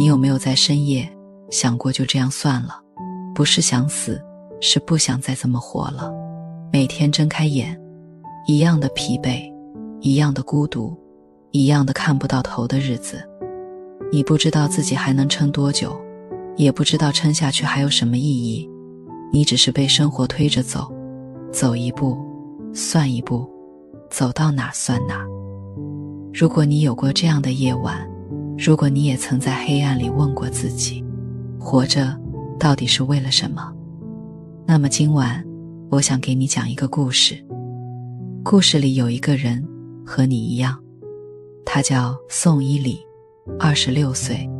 你有没有在深夜想过就这样算了？不是想死，是不想再这么活了。每天睁开眼，一样的疲惫，一样的孤独，一样的看不到头的日子。你不知道自己还能撑多久，也不知道撑下去还有什么意义。你只是被生活推着走，走一步算一步，走到哪算哪。如果你有过这样的夜晚，如果你也曾在黑暗里问过自己，活着到底是为了什么？那么今晚我想给你讲一个故事。故事里有一个人和你一样，他叫宋一礼，26岁，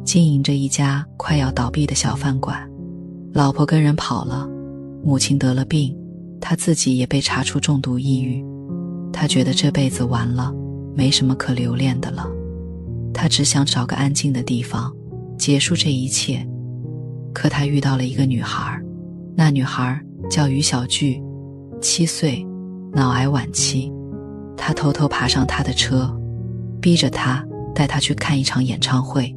经营着一家快要倒闭的小饭馆。老婆跟人跑了，母亲得了病，他自己也被查出重度抑郁。他觉得这辈子完了，没什么可留恋的了。他只想找个安静的地方结束这一切。可他遇到了一个女孩，那女孩叫于小巨，7岁，脑癌晚期。他偷偷爬上她的车，逼着她带她去看一场演唱会。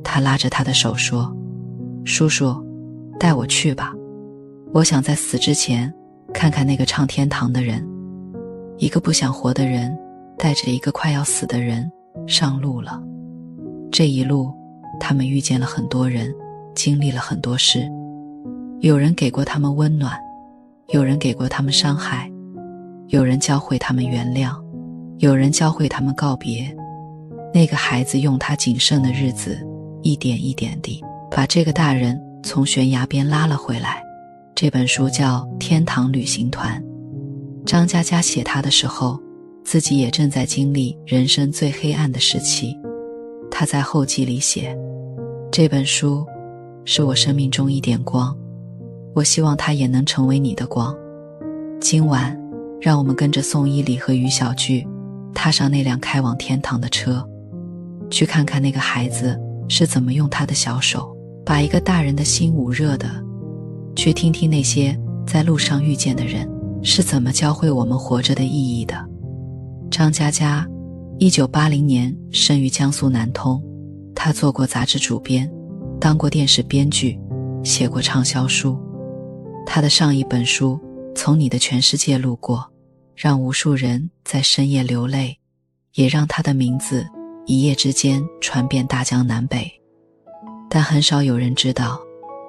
他拉着她的手说，叔叔，带我去吧，我想在死之前看看那个唱天堂的人。一个不想活的人带着一个快要死的人上路了。这一路他们遇见了很多人，经历了很多事。有人给过他们温暖，有人给过他们伤害，有人教会他们原谅，有人教会他们告别。那个孩子用他仅剩的日子一点一点地把这个大人从悬崖边拉了回来。这本书叫《天堂旅行团》。张嘉佳写他的时候，自己也正在经历人生最黑暗的时期。他在后记里写，这本书是我生命中一点光，我希望它也能成为你的光。今晚让我们跟着宋一礼和于小巨踏上那辆开往天堂的车，去看看那个孩子是怎么用他的小手把一个大人的心捂热的，去听听那些在路上遇见的人是怎么教会我们活着的意义的。张嘉佳1980年生于江苏南通，他做过杂志主编，当过电视编剧，写过畅销书。他的上一本书《从你的全世界路过》让无数人在深夜流泪，也让他的名字一夜之间传遍大江南北。但很少有人知道，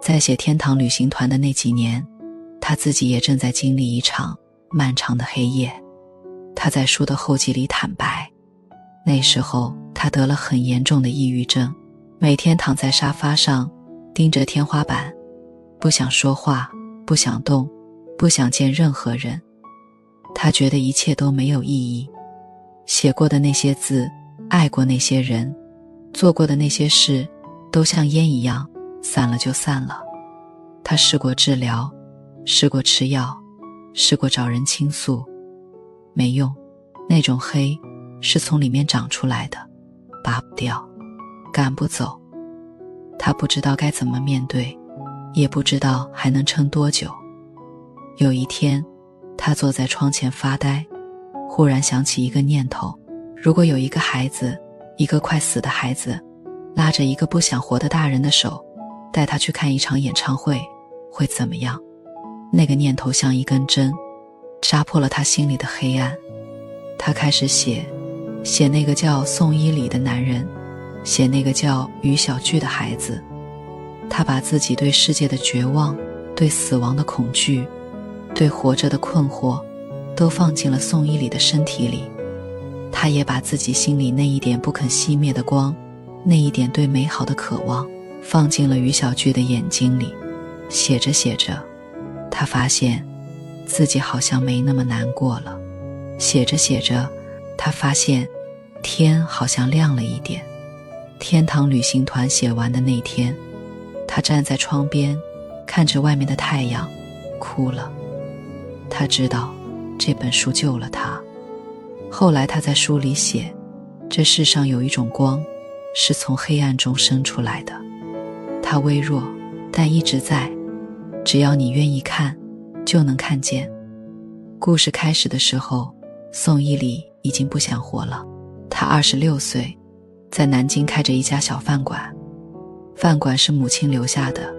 在写《天堂旅行团》的那几年，他自己也正在经历一场漫长的黑夜。他在书的后记里坦白，那时候他得了很严重的抑郁症，每天躺在沙发上盯着天花板，不想说话，不想动，不想见任何人。他觉得一切都没有意义，写过的那些字，爱过那些人，做过的那些事，都像烟一样散了就散了。他试过治疗，试过吃药，试过找人倾诉，没用。那种黑是从里面长出来的，拔不掉，赶不走。他不知道该怎么面对，也不知道还能撑多久。有一天，他坐在窗前发呆，忽然想起一个念头，如果有一个孩子，一个快死的孩子，拉着一个不想活的大人的手，带他去看一场演唱会，会怎么样？那个念头像一根针，扎破了他心里的黑暗。他开始写那个叫宋一礼的男人，写那个叫于小巨的孩子。他把自己对世界的绝望，对死亡的恐惧，对活着的困惑，都放进了宋一礼的身体里。他也把自己心里那一点不肯熄灭的光，那一点对美好的渴望，放进了于小巨的眼睛里。写着写着，他发现自己好像没那么难过了。写着写着，他发现天好像亮了一点。天堂旅行团写完的那天，他站在窗边，看着外面的太阳，哭了。他知道这本书救了他。后来他在书里写，这世上有一种光，是从黑暗中生出来的。它微弱，但一直在，只要你愿意看，就能看见。故事开始的时候，宋一礼已经不想活了。他26岁，在南京开着一家小饭馆，饭馆是母亲留下的，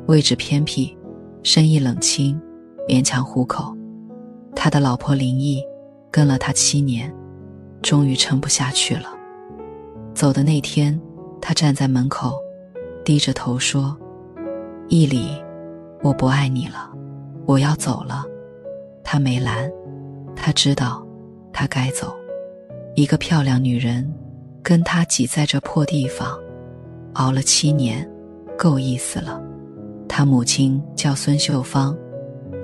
位置偏僻，生意冷清，勉强糊口。他的老婆林毅跟了他7年，终于撑不下去了。走的那天，他站在门口，低着头说：毅里，我不爱你了，我要走了。他没拦，他知道他该走。一个漂亮女人跟他挤在这破地方，熬了7年，够意思了。他母亲叫孙秀芳，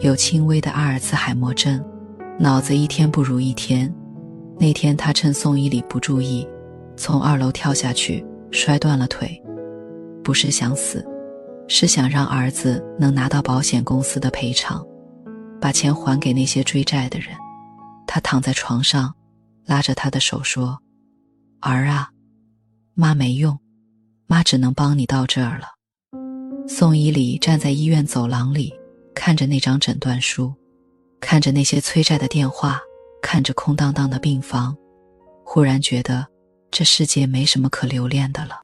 有轻微的阿尔茨海默症，脑子一天不如一天。那天他趁宋一礼不注意，从2楼跳下去，摔断了腿。不是想死，是想让儿子能拿到保险公司的赔偿，把钱还给那些追债的人。他躺在床上，拉着他的手说：儿啊，妈没用，妈只能帮你到这儿了。宋一礼站在医院走廊里，看着那张诊断书，看着那些催债的电话，看着空荡荡的病房，忽然觉得这世界没什么可留恋的了。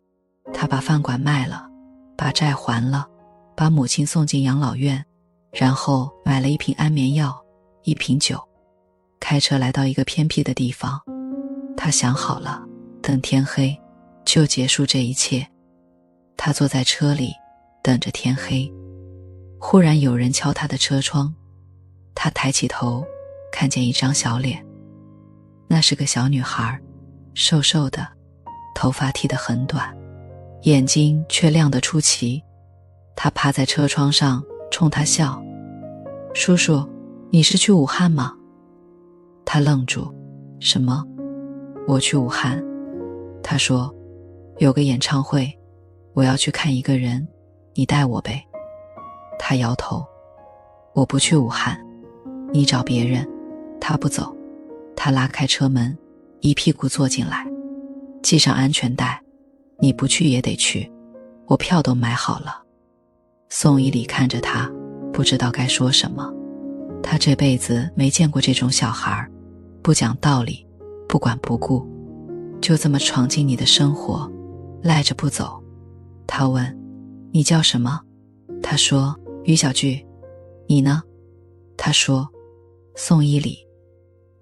他把饭馆卖了，把债还了，把母亲送进养老院，然后买了1瓶安眠药，1瓶酒，开车来到一个偏僻的地方。他想好了，等天黑就结束这一切。他坐在车里等着天黑。忽然有人敲他的车窗，他抬起头，看见一张小脸。那是个小女孩，瘦瘦的，头发剃得很短，眼睛却亮得出奇。他趴在车窗上冲他笑：叔叔，你是去武汉吗？他愣住：什么？我去武汉？他说：有个演唱会，我要去看一个人，你带我呗。他摇头：我不去武汉，你找别人。他不走，他拉开车门，一屁股坐进来，系上安全带，你不去也得去，我票都买好了。宋一礼看着他，不知道该说什么。他这辈子没见过这种小孩，不讲道理，不管不顾，就这么闯进你的生活，赖着不走。他问：你叫什么？他说：于小聚。你呢？他说：宋一礼。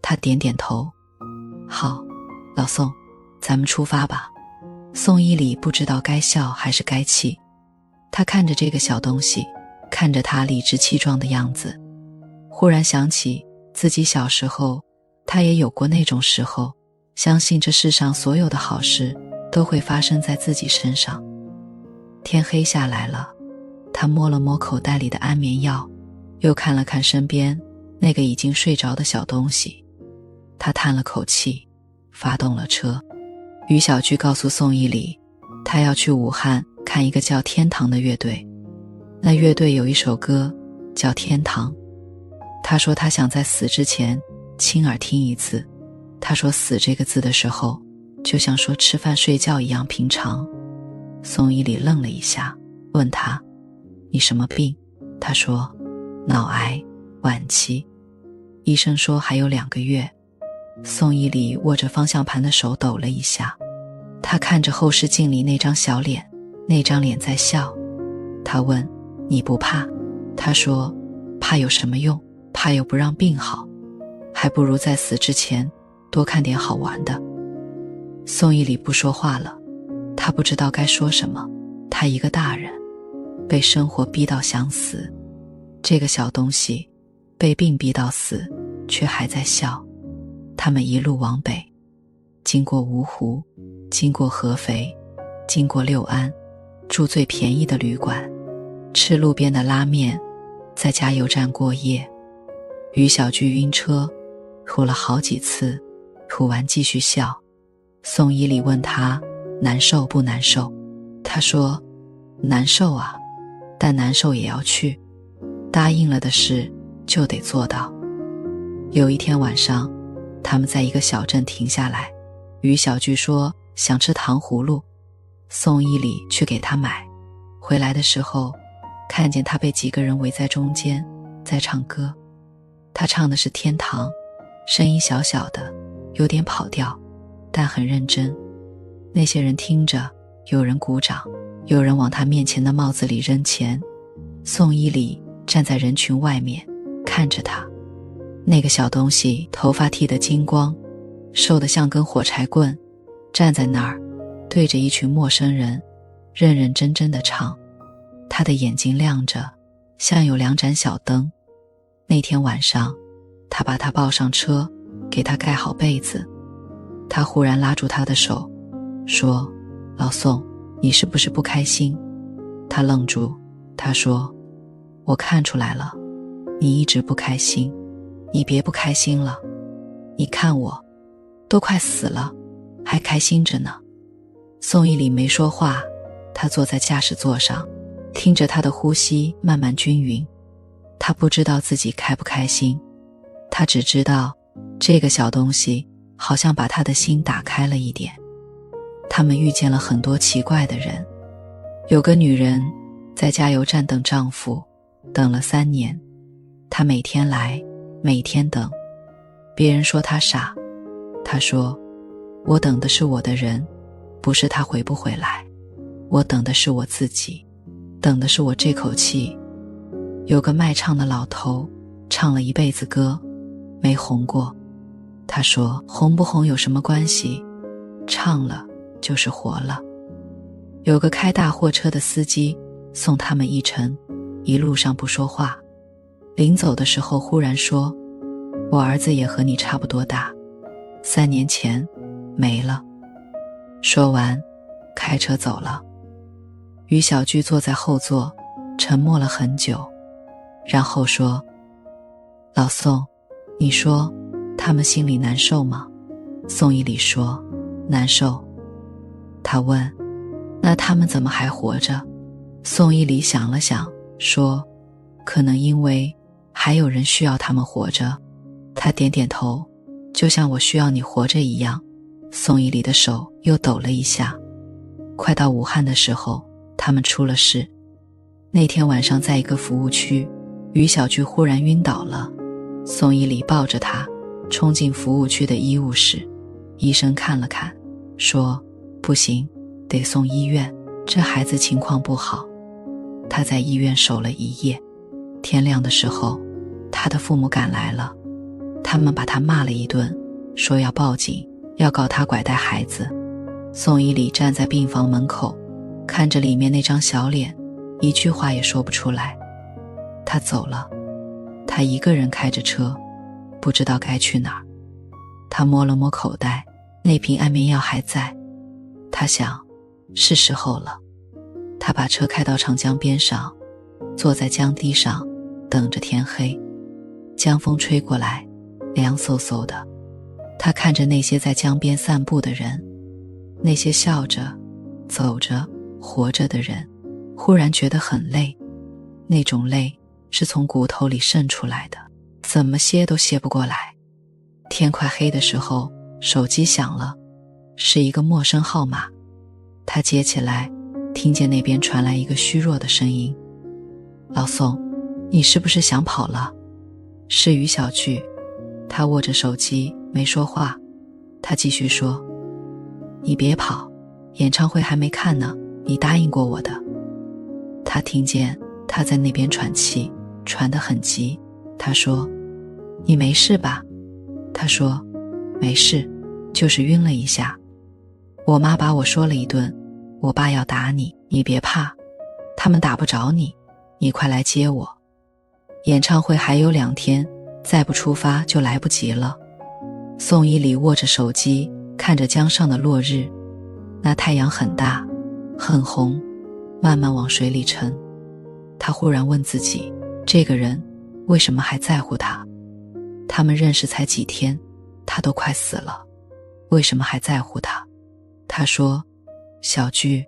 他点点头：好，老宋，咱们出发吧。宋一礼不知道该笑还是该气。他看着这个小东西，看着他理直气壮的样子，忽然想起自己小时候，他也有过那种时候，相信这世上所有的好事都会发生在自己身上。天黑下来了，他摸了摸口袋里的安眠药，又看了看身边那个已经睡着的小东西。他叹了口气，发动了车。于小聚告诉宋一礼，他要去武汉看一个叫天堂的乐队，那乐队有一首歌叫天堂。他说他想在死之前亲耳听一次。他说死这个字的时候，就像说吃饭睡觉一样平常。宋一礼愣了一下，问他：你什么病？他说：脑癌晚期，医生说还有2个月。宋一礼握着方向盘的手抖了一下，他看着后视镜里那张小脸，那张脸在笑。他问：你不怕？他说：怕有什么用？怕又不让病好，还不如在死之前多看点好玩的。宋一礼不说话了，他不知道该说什么。他一个大人，被生活逼到想死，这个小东西被病逼到死，却还在笑。他们一路往北，经过芜湖，经过合肥，经过六安，住最便宜的旅馆，吃路边的拉面，在加油站过夜。于小聚晕车，吐了好几次，吐完继续笑。宋一礼问他难受不难受，他说难受啊，但难受也要去，答应了的事就得做到。有一天晚上，他们在一个小镇停下来，于小聚说想吃糖葫芦，宋一礼去给他买。回来的时候，看见他被几个人围在中间，在唱歌。他唱的是天堂，声音小小的，有点跑调，但很认真。那些人听着，有人鼓掌，有人往他面前的帽子里扔钱。宋一礼站在人群外面看着他，那个小东西头发剃得金光，瘦得像根火柴棍，站在那儿对着一群陌生人认认真真地唱。他的眼睛亮着，像有2盏小灯。那天晚上，他把他抱上车，给他盖好被子。他忽然拉住他的手说，老宋，你是不是不开心？他愣住，他说，我看出来了，你一直不开心，你别不开心了，你看我都快死了，还开心着呢。宋一礼没说话，他坐在驾驶座上，听着他的呼吸慢慢均匀。他不知道自己开不开心，他只知道这个小东西好像把他的心打开了一点。他们遇见了很多奇怪的人，有个女人在加油站等丈夫，等了3年，她每天来，每天等。别人说她傻，她说，我等的是我的人，不是他回不回来，我等的是我自己，等的是我这口气。有个卖唱的老头，唱了一辈子歌，没红过。他说，红不红有什么关系，唱了就是活了。有个开大货车的司机送他们一程，一路上不说话，临走的时候忽然说，我儿子也和你差不多大，3年前没了。说完开车走了。于小菊坐在后座沉默了很久，然后说，老宋，你说他们心里难受吗？宋一礼说，难受。他问，那他们怎么还活着？宋一礼想了想说，可能因为还有人需要他们活着。他点点头，就像我需要你活着一样。宋一礼的手又抖了一下。快到武汉的时候，他们出了事。那天晚上在一个服务区，于小菊忽然晕倒了，宋一礼抱着她冲进服务区的医务室。医生看了看说，不行，得送医院，这孩子情况不好。他在医院守了一夜，天亮的时候他的父母赶来了，他们把他骂了一顿，说要报警，要告他拐带孩子。宋一礼站在病房门口，看着里面那张小脸，一句话也说不出来。他走了，他一个人开着车，不知道该去哪儿。他摸了摸口袋，那瓶安眠药还在。他想，是时候了。他把车开到长江边上，坐在江堤上等着天黑。江风吹过来，凉飕飕的。他看着那些在江边散步的人，那些笑着走着活着的人，忽然觉得很累。那种累是从骨头里渗出来的，怎么歇都歇不过来。天快黑的时候，手机响了，是一个陌生号码。他接起来，听见那边传来一个虚弱的声音，老宋，你是不是想跑了？是于小菊。他握着手机没说话。他继续说，你别跑，演唱会还没看呢，你答应过我的。他听见他在那边喘气，喘得很急。他说，你没事吧？他说，没事，就是晕了一下。我妈把我说了一顿，我爸要打你，你别怕，他们打不着你，你快来接我。演唱会还有2天，再不出发就来不及了。宋一礼握着手机，看着江上的落日，那太阳很大，很红，慢慢往水里沉。他忽然问自己，这个人为什么还在乎他？他们认识才几天，他都快死了，为什么还在乎他？他说，小菊，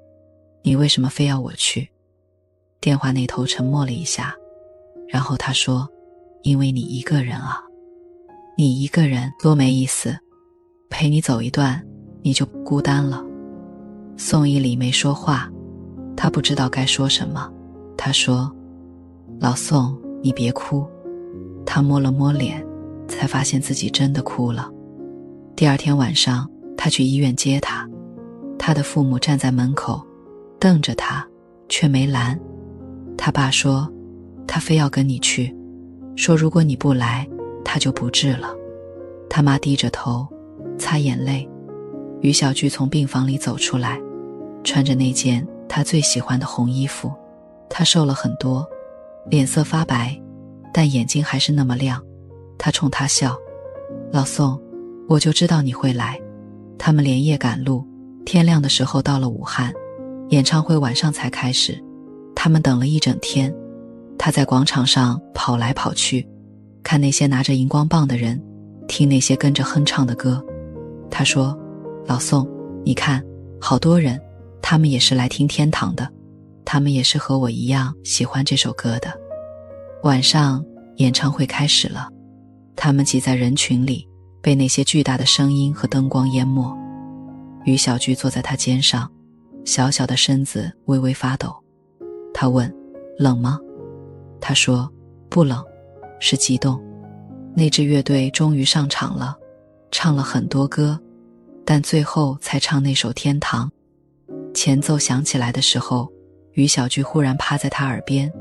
你为什么非要我去？电话那头沉默了一下，然后他说，因为你一个人啊，你一个人多没意思，陪你走一段你就不孤单了。宋一礼没说话，他不知道该说什么。他说，老宋，你别哭。他摸了摸脸，才发现自己真的哭了。第2天晚上，他去医院接他，他的父母站在门口，瞪着他，却没拦。他爸说，他非要跟你去，说如果你不来，他就不治了。他妈低着头，擦眼泪。于小菊从病房里走出来，穿着那件他最喜欢的红衣服。他瘦了很多，脸色发白，但眼睛还是那么亮。他冲他笑，老宋，我就知道你会来。他们连夜赶路，天亮的时候到了武汉，演唱会晚上才开始。他们等了一整天，他在广场上跑来跑去，看那些拿着荧光棒的人，听那些跟着哼唱的歌。他说，老宋，你看，好多人，他们也是来听天堂的，他们也是和我一样喜欢这首歌的。晚上演唱会开始了，他们挤在人群里，被那些巨大的声音和灯光淹没。于小菊坐在他肩上，小小的身子微微发抖。他问，冷吗？他说，不冷，是激动。那支乐队终于上场了，唱了很多歌，但最后才唱那首《天堂》。前奏响起来的时候，于小菊忽然趴在他耳边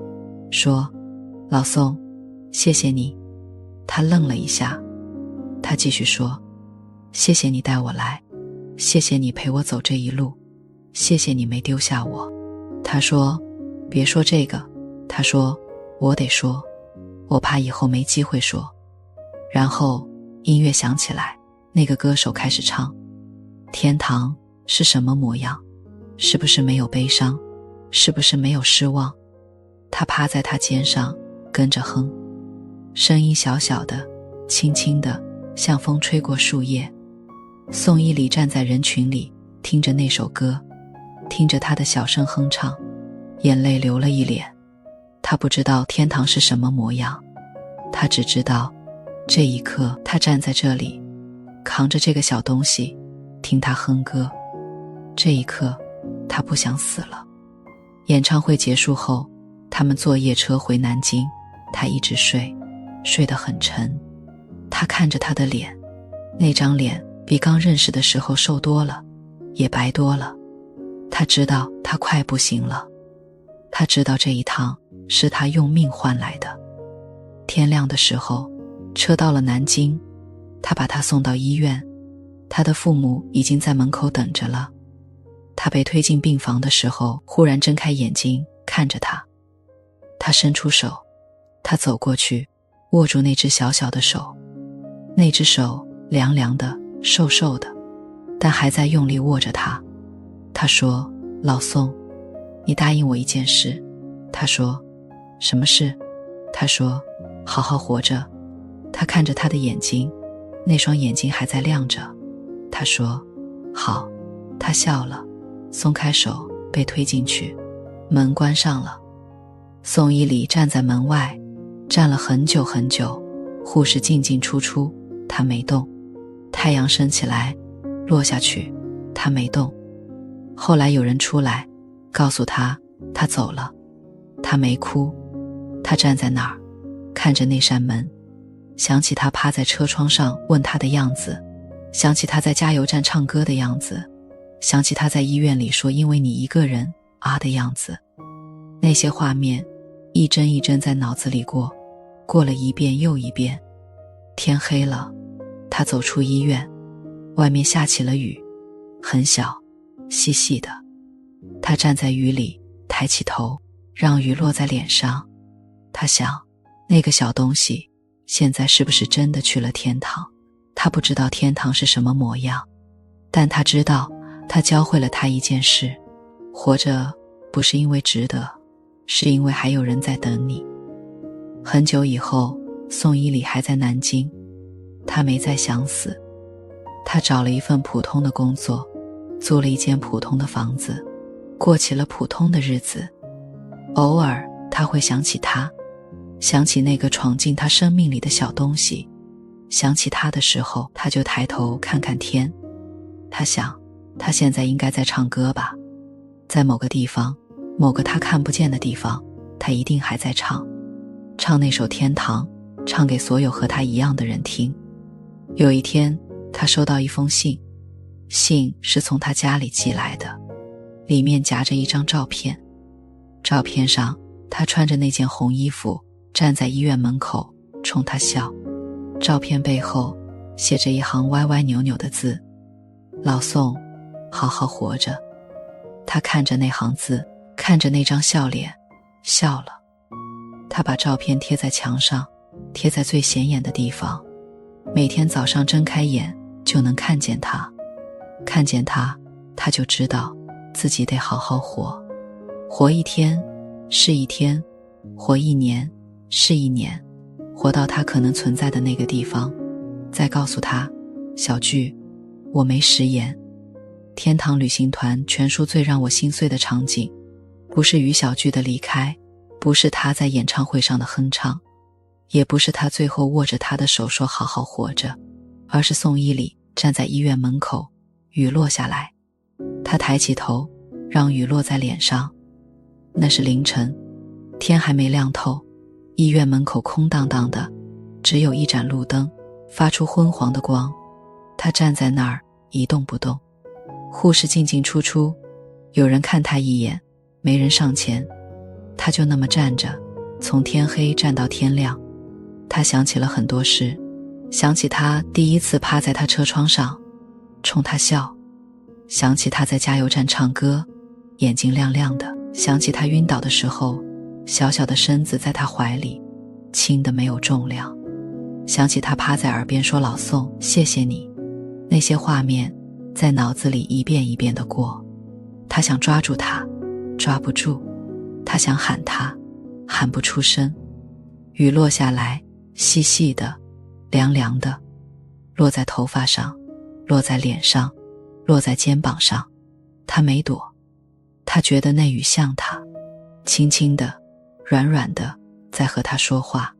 说，老宋，谢谢你。他愣了一下，他继续说，谢谢你带我来，谢谢你陪我走这一路，谢谢你没丢下我。他说，别说这个。他说，我得说，我怕以后没机会说。然后音乐响起来，那个歌手开始唱，天堂是什么模样？是不是没有悲伤？是不是没有失望？他趴在他肩上跟着哼，声音小小的，轻轻的，像风吹过树叶。宋一礼站在人群里，听着那首歌，听着他的小声哼唱，眼泪流了一脸。他不知道天堂是什么模样，他只知道这一刻他站在这里，扛着这个小东西，听他哼歌。这一刻他不想死了。演唱会结束后，他们坐夜车回南京，他一直睡，睡得很沉。他看着他的脸，那张脸比刚认识的时候瘦多了，也白多了。他知道他快不行了，他知道这一趟是他用命换来的。天亮的时候，车到了南京，他把他送到医院，他的父母已经在门口等着了。他被推进病房的时候，忽然睁开眼睛看着他。他伸出手，他走过去，握住那只小小的手。那只手凉凉的，瘦瘦的，但还在用力握着他。他说，老宋，你答应我一件事。他说，什么事？他说，好好活着。他看着他的眼睛，那双眼睛还在亮着。他说，好。他笑了，松开手，被推进去，门关上了。宋一礼站在门外，站了很久很久，护士进进出出，他没动。太阳升起来，落下去，他没动。后来有人出来，告诉他，他走了。他没哭，他站在那儿，看着那扇门，想起他趴在车窗上问他的样子，想起他在加油站唱歌的样子，想起他在医院里说因为你一个人啊的样子。那些画面一帧一帧在脑子里过了一遍又一遍。天黑了，他走出医院，外面下起了雨，很小，细细的。他站在雨里，抬起头，让雨落在脸上。他想，那个小东西现在是不是真的去了天堂？他不知道天堂是什么模样，但他知道他教会了他一件事，活着不是因为值得，是因为还有人在等你。很久以后，宋一礼还在南京，他没再想死。他找了一份普通的工作，租了一间普通的房子，过起了普通的日子。偶尔他会想起他，想起那个闯进他生命里的小东西，想起他的时候，他就抬头看看天。他想，他现在应该在唱歌吧，在某个地方，某个他看不见的地方，他一定还在唱那首《天堂》，唱给所有和他一样的人听。有一天，他收到一封信，信是从他家里寄来的，里面夹着一张照片。照片上他穿着那件红衣服，站在医院门口冲他笑。照片背后写着一行歪歪扭扭的字：老宋，好好活着。他看着那行字，看着那张笑脸，笑了。他把照片贴在墙上，贴在最显眼的地方，每天早上睁开眼就能看见他。看见他，他就知道自己得好好活，活一天是一天，活一年是一年，活到他可能存在的那个地方，再告诉他，小聚，我没食言。天堂旅行团全书最让我心碎的场景，不是于小聚的离开，不是他在演唱会上的哼唱，也不是他最后握着他的手说好好活着，而是宋一里站在医院门口，雨落下来，他抬起头，让雨落在脸上。那是凌晨，天还没亮透，医院门口空荡荡的，只有一盏路灯发出昏黄的光。他站在那儿一动不动，护士进进出出，有人看他一眼，没人上前，他就那么站着，从天黑站到天亮。他想起了很多事，想起他第一次趴在他车窗上冲他笑，想起他在加油站唱歌，眼睛亮亮的，想起他晕倒的时候，小小的身子在他怀里，轻得没有重量，想起他趴在耳边说老宋，谢谢你。那些画面在脑子里一遍一遍地过。他想抓住他，抓不住，他想喊他，喊不出声。雨落下来，细细的，凉凉的，落在头发上，落在脸上，落在肩膀上。他没躲，他觉得那雨像他，轻轻的，软软的，在和他说话。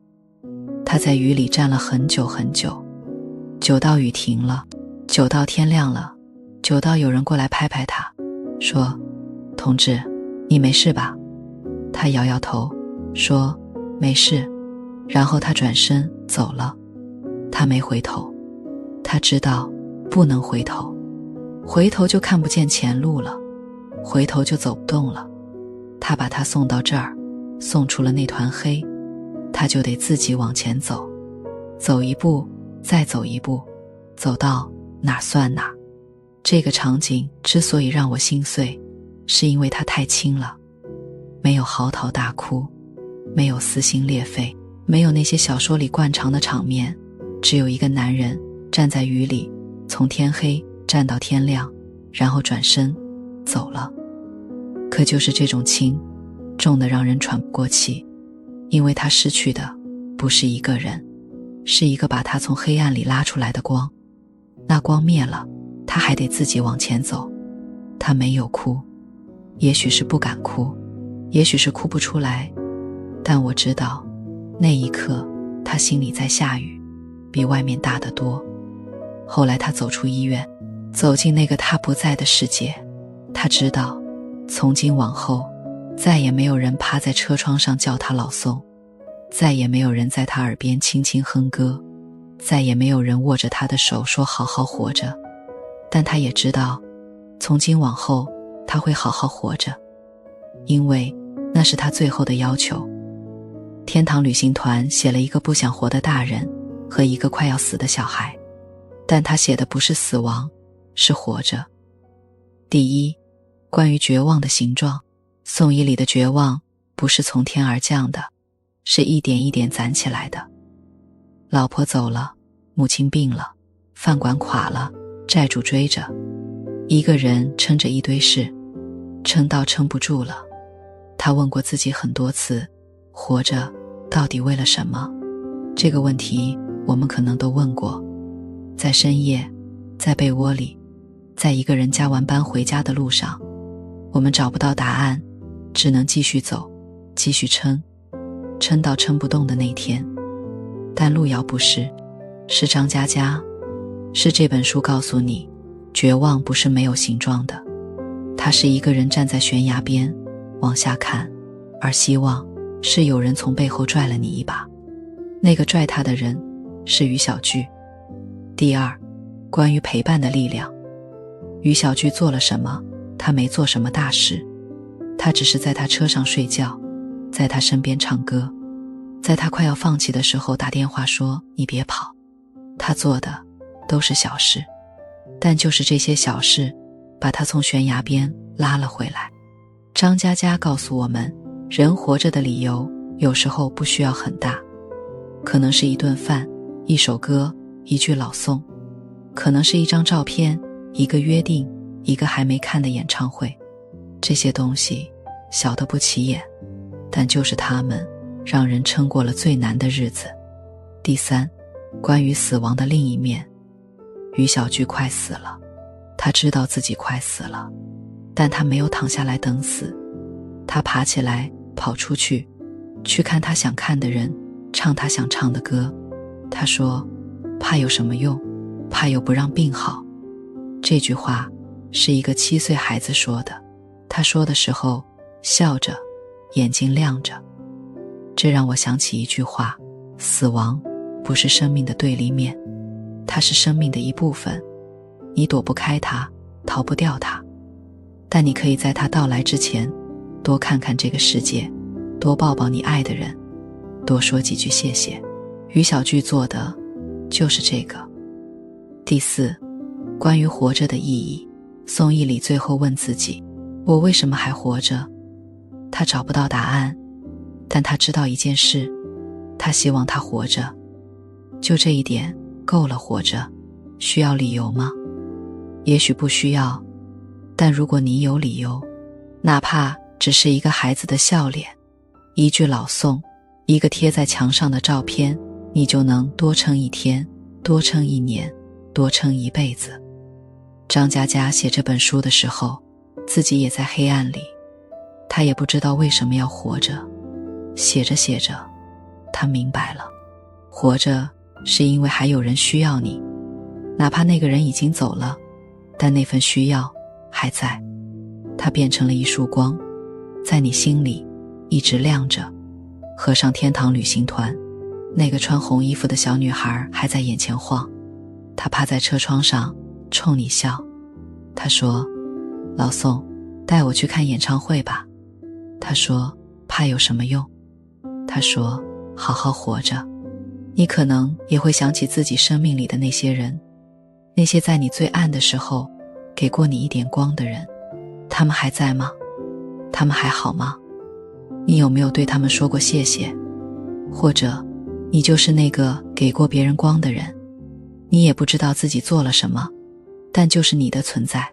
他在雨里站了很久很久，久到雨停了，久到天亮了，久到有人过来拍拍他，说，同志，你没事吧？他摇摇头，说，没事。然后他转身走了。他没回头，他知道不能回头，回头就看不见前路了，回头就走不动了。他把他送到这儿，送出了那团黑，他就得自己往前走，走一步再走一步，走到哪儿算哪儿。这个场景之所以让我心碎，是因为它太轻了，没有嚎啕大哭，没有撕心裂肺，没有那些小说里惯常的场面，只有一个男人站在雨里，从天黑站到天亮，然后转身走了。可就是这种轻，重得让人喘不过气，因为他失去的不是一个人，是一个把他从黑暗里拉出来的光。那光灭了，他还得自己往前走。他没有哭，也许是不敢哭，也许是哭不出来，但我知道那一刻他心里在下雨，比外面大得多。后来他走出医院，走进那个他不在的世界。他知道从今往后再也没有人趴在车窗上叫他老宋，再也没有人在他耳边轻轻哼歌，再也没有人握着他的手说好好活着。但他也知道从今往后他会好好活着，因为那是他最后的要求。天堂旅行团写了一个不想活的大人和一个快要死的小孩，但他写的不是死亡，是活着。第一，关于绝望的形状，宋一里的绝望不是从天而降的，是一点一点攒起来的。老婆走了，母亲病了，饭馆垮了，债主追着，一个人撑着一堆事，撑到撑不住了。他问过自己很多次，活着到底为了什么？这个问题我们可能都问过，在深夜，在被窝里，在一个人加完班回家的路上，我们找不到答案，只能继续走，继续撑，撑到撑不动的那天。但路遥不是，是张嘉佳，是这本书告诉你，绝望不是没有形状的，它是一个人站在悬崖边往下看，而希望是有人从背后拽了你一把，那个拽他的人是于小聚。第二，关于陪伴的力量，于小聚做了什么，他没做什么大事，他只是在他车上睡觉，在他身边唱歌，在他快要放弃的时候打电话说你别跑。他做的都是小事，但就是这些小事把他从悬崖边拉了回来。张嘉佳告诉我们，人活着的理由有时候不需要很大，可能是一顿饭，一首歌，一句老颂，可能是一张照片，一个约定，一个还没看的演唱会。这些东西小得不起眼，但就是它们让人撑过了最难的日子。第三，关于死亡的另一面，于小菊快死了，她知道自己快死了，但她没有躺下来等死，她爬起来跑出去，去看她想看的人，唱她想唱的歌。她说，怕有什么用，怕又不让病好。这句话是一个7岁孩子说的，他说的时候笑着，眼睛亮着。这让我想起一句话，死亡不是生命的对立面，它是生命的一部分，你躲不开它，逃不掉它，但你可以在它到来之前多看看这个世界，多抱抱你爱的人，多说几句谢谢。于小菊做的就是这个。第四，关于活着的意义，宋轶礼最后问自己，我为什么还活着？他找不到答案，但他知道一件事，他希望他活着，就这一点够了。活着需要理由吗？也许不需要，但如果你有理由，哪怕只是一个孩子的笑脸，一句老颂，一个贴在墙上的照片，你就能多撑一天，多撑一年，多撑一辈子。张嘉佳写这本书的时候，自己也在黑暗里，他也不知道为什么要活着。写着写着，他明白了，活着是因为还有人需要你，哪怕那个人已经走了，但那份需要还在。它变成了一束光，在你心里一直亮着。合上天堂旅行团，那个穿红衣服的小女孩还在眼前晃，她趴在车窗上冲你笑。她说，老宋，带我去看演唱会吧。她说，怕有什么用？她说，好好活着。你可能也会想起自己生命里的那些人，那些在你最暗的时候给过你一点光的人，他们还在吗？他们还好吗？你有没有对他们说过谢谢？或者你就是那个给过别人光的人，你也不知道自己做了什么，但就是你的存在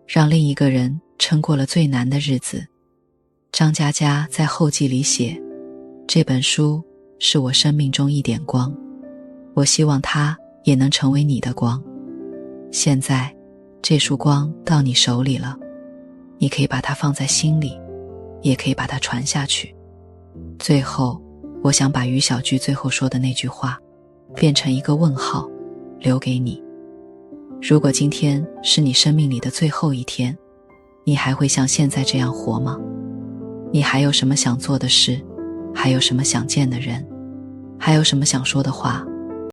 让另一个人撑过了最难的日子。张嘉佳在后记里写，这本书是我生命中一点光，我希望它也能成为你的光。现在这束光到你手里了，你可以把它放在心里，也可以把它传下去。最后我想把于小菊最后说的那句话变成一个问号，留给你。如果今天是你生命里的最后一天，你还会像现在这样活吗？你还有什么想做的事？还有什么想见的人？还有什么想说的话？